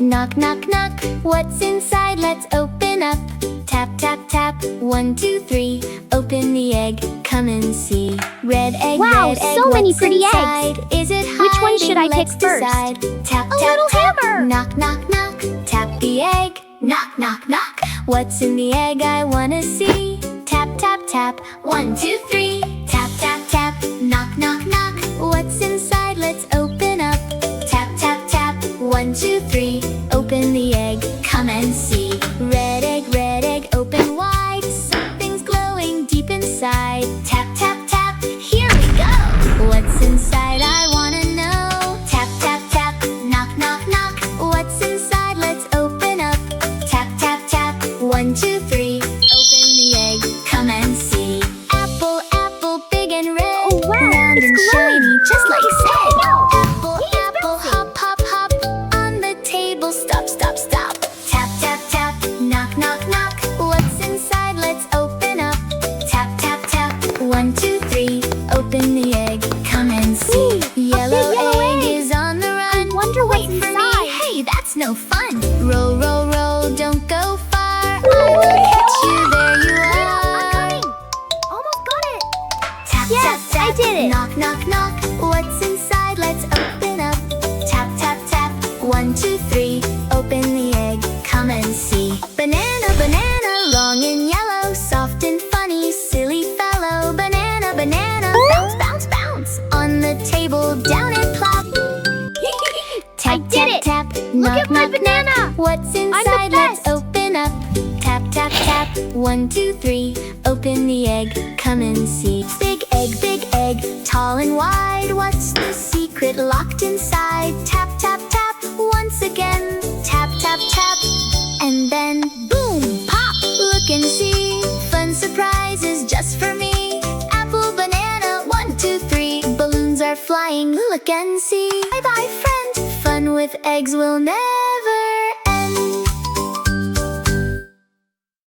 Knock, knock, knock. What's inside? Let's open up. Tap, tap, tap. 1, 2, 3. Open the egg. Come and see. Red egg, Wow, red egg. so many What's pretty inside? eggs. Is it Which one hiding? should I pick Let's first? decide. Tap, A tap, little tap. hammer. Knock, knock, knock. Tap the egg. Knock, knock, knock. What's in the egg? I wanna see. Tap, tap, tap. 1, 2, 3. Tap, tap, tap. Knock, knock, knock. What's inside? Let's open up. Tap, tap, tap. 1, 2, 3. Open the egg. Come and see. Red egg, open wide. Something's glowing deep inside. Tap, tap, tap. Here we go. What's inside? I wanna know. Tap, tap, tap. Knock, knock, knock. What's inside? Let's open up. Tap, tap, tap. 1, 2, 3. Open the egg. Come and see. Apple, apple, big and red. Oh, wow, Round it's and glowing. shiny, just like said. No. Apple, He is apple, bouncing. hop, hop, hop. On the table, stop, stop, stop. Tap, tap, tap. Knock, knock, knock. What's inside? Let's open up. Tap, tap, tap. 1, 2, 3. Open the egg. Come and see. Ooh, a Yellow big yellow egg egg. is on the run. Wonder what's Wait for inside. me. Hey, that's no fun. Roll, roll, roll. Don't go far. I will catch you. There you I'm are. coming. Almost got it. Tap, Yes, tap, tap. I did it. Knock, knock, knock. What's inside? Let's open up. Tap, tap, tap. 1, 2, 3. Open the egg. Come and see. Banana, banana. Long and yellow. Soft and funny. Silly fellow. Banana, banana. Bounce, bounce, bounce. On the table. Down and plop. Tap, I did it. tap, tap. Look Knock, at my knock, banana. knock. What's inside? Let's best. open up. Tap, tap, tap. 1, 2, 3. Open the egg. Come and see. Big egg, tall and wide. What's the secret locked inside? Tap, tap, tap. Once again. Tap, tap, tap. And then boom, pop. Look and see. Fun surprises just for me. Apple, banana. 1, 2, 3. Balloons are flying. Look and see. Bye bye, friend. Fun with eggs will never